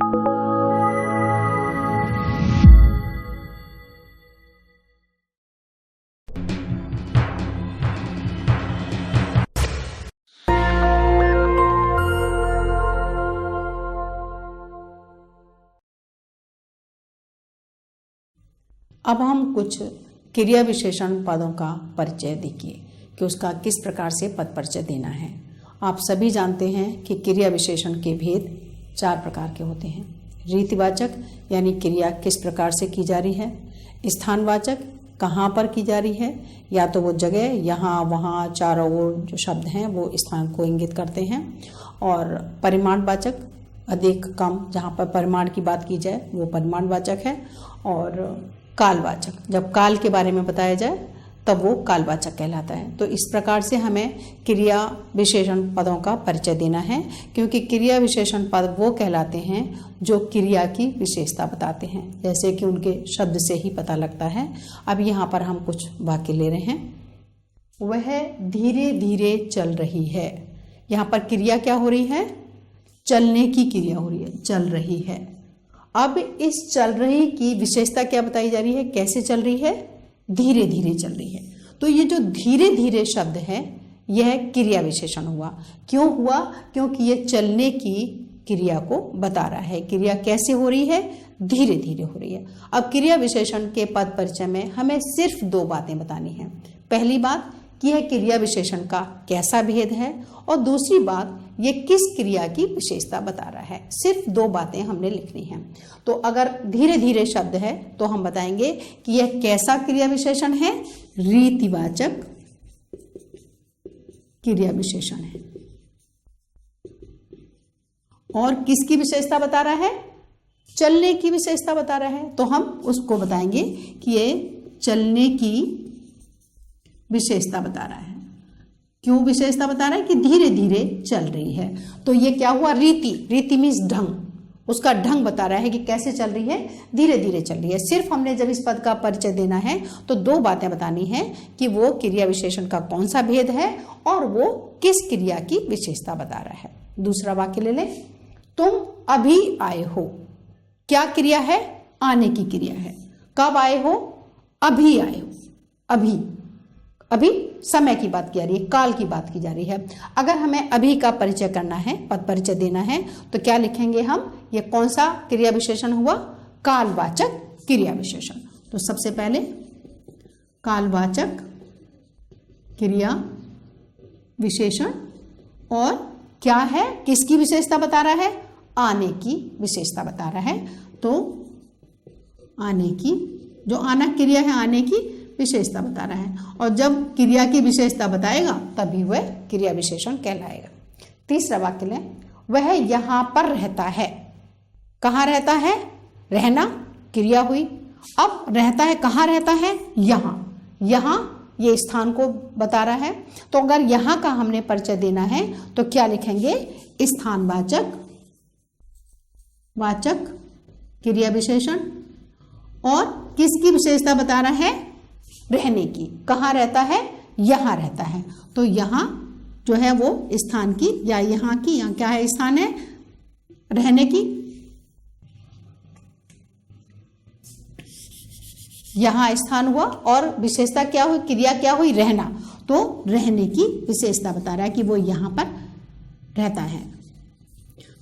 अब हम कुछ क्रिया विशेषण पदों का परिचय देखिए कि उसका किस प्रकार से पद परिचय देना है। आप सभी जानते हैं कि क्रिया विशेषण के भेद 4 प्रकार के होते हैं। रीतिवाचक यानी क्रिया किस प्रकार से की जा रही है, स्थानवाचक कहाँ पर की जा रही है, या तो वो जगह यहाँ वहाँ चारों ओर जो शब्द हैं वो स्थान को इंगित करते हैं, और परिमाणवाचक अधिक कम जहाँ पर परिमाण की बात की जाए वो परिमाणवाचक है, और कालवाचक जब काल के बारे में बताया जाए तब वो कालवाचक कहलाता है। तो इस प्रकार से हमें क्रिया विशेषण पदों का परिचय देना है, क्योंकि क्रिया विशेषण पद वो कहलाते हैं जो क्रिया की विशेषता बताते हैं, जैसे कि उनके शब्द से ही पता लगता है। अब यहाँ पर हम कुछ वाक्य ले रहे हैं। वह धीरे धीरे चल रही है। यहाँ पर क्रिया क्या हो रही है, चलने की क्रिया हो रही है, चल रही है। अब इस चल रही की विशेषता क्या बताई जा रही है, कैसे चल रही है, धीरे धीरे चल रही है। तो ये जो धीरे धीरे शब्द है यह क्रिया विशेषण हुआ। क्यों हुआ, क्योंकि ये चलने की क्रिया को बता रहा है। क्रिया कैसे हो रही है, धीरे धीरे हो रही है। अब क्रिया विशेषण के पद परिचय में हमें सिर्फ 2 बातें बतानी है। पहली बात कि यह क्रिया विशेषण का कैसा भेद है, और दूसरी बात ये किस क्रिया की विशेषता बता रहा है। सिर्फ 2 बातें हमने लिखनी है। तो अगर धीरे धीरे शब्द है तो हम बताएंगे कि यह कैसा क्रिया विशेषण है, रीतिवाचक क्रिया विशेषण है। और किसकी विशेषता बता रहा है, चलने की विशेषता बता रहा है। तो हम उसको बताएंगे कि ये चलने की विशेषता बता रहा है। क्यों विशेषता बता रहा है कि धीरे धीरे चल रही है। तो ये क्या हुआ, रीति मीन्स ढंग, उसका ढंग बता रहा है कि कैसे चल रही है, धीरे धीरे चल रही है। सिर्फ हमने जब इस पद का परिचय देना है तो 2 बातें बतानी है कि वो क्रिया विशेषण का कौन सा भेद है और वो किस क्रिया की विशेषता बता रहा है। दूसरा वाक्य ले ले। तुम अभी आए हो। क्या क्रिया है, आने की क्रिया है। कब आए हो, अभी आए हो। अभी समय की बात की जा रही है, काल की बात की जा रही है। अगर हमें अभी का परिचय करना है, पद परिचय देना है, तो क्या लिखेंगे हम, ये कौन सा क्रिया विशेषण हुआ, कालवाचक क्रिया विशेषण। तो सबसे पहले कालवाचक क्रिया विशेषण, और क्या है, किसकी विशेषता बता रहा है, आने की विशेषता बता रहा है। तो आने की, जो आना क्रिया है आने की विशेषता बता रहा है, और जब क्रिया की विशेषता बताएगा तभी वह क्रिया विशेषण कहलाएगा। तीसरा वाक्य लें। वह यहाँ पर रहता है। कहाँ रहता है, रहना क्रिया हुई। अब रहता है, कहाँ रहता है, यहाँ ये स्थान को बता रहा है। तो अगर यहाँ का हमने परिचय देना है तो क्या लिखेंगे, स्थानवाचक क्रिया विशेषण। और किसकी विशेषता बता रहा है, रहने की। कहाँ रहता है, यहाँ रहता है। तो यहाँ जो है वो स्थान की या यहाँ की, यहाँ क्या है, स्थान है, रहने की। यहाँ स्थान हुआ और विशेषता क्या हुई, क्रिया क्या हुई, रहना। तो रहने की विशेषता बता रहा है कि वो यहाँ पर रहता है।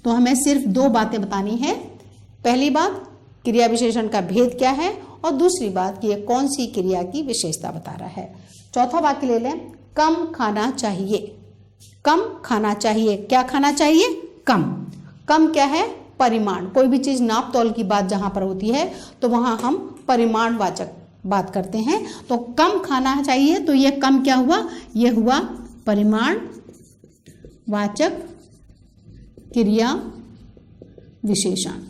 तो हमें सिर्फ 2 बातें बतानी है। पहली बात क्रिया विशेषण का भेद क्या है, और दूसरी बात कि ये कौन सी क्रिया की विशेषता बता रहा है। चौथा वाक्य ले लें। कम खाना चाहिए। कम खाना चाहिए, क्या खाना चाहिए, कम क्या है, परिमाण। कोई भी चीज नाप तौल की बात जहां पर होती है तो वहां हम परिमाणवाचक बात करते हैं। तो कम खाना चाहिए, तो ये कम क्या हुआ, ये हुआ परिमाणवाचक क्रिया विशेषण।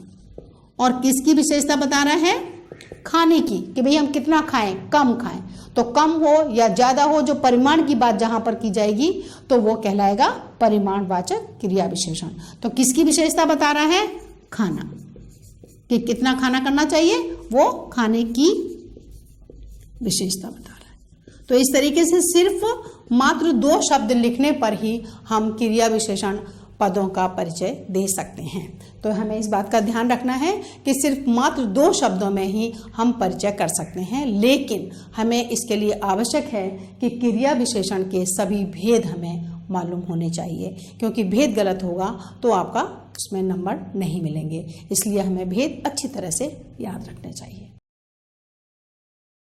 और किसकी विशेषता बता रहा है, खाने की, कि भाई हम कितना खाएं, कम खाएं। तो कम हो या ज्यादा हो, जो परिमाण की बात जहां पर की जाएगी तो वो कहलाएगा परिमाणवाचक क्रिया विशेषण। तो किसकी विशेषता बता रहा है, खाना, कि कितना खाना करना चाहिए, वो खाने की विशेषता बता रहा है। तो इस तरीके से सिर्फ मात्र 2 शब्द लिखने पर ही हम क्रिया विशेषण पदों का परिचय दे सकते हैं। तो हमें इस बात का ध्यान रखना है कि सिर्फ मात्र 2 शब्दों में ही हम परिचय कर सकते हैं, लेकिन हमें इसके लिए आवश्यक है कि क्रिया विशेषण के सभी भेद हमें मालूम होने चाहिए, क्योंकि भेद गलत होगा तो आपका उसमें नंबर नहीं मिलेंगे। इसलिए हमें भेद अच्छी तरह से याद रखने चाहिए।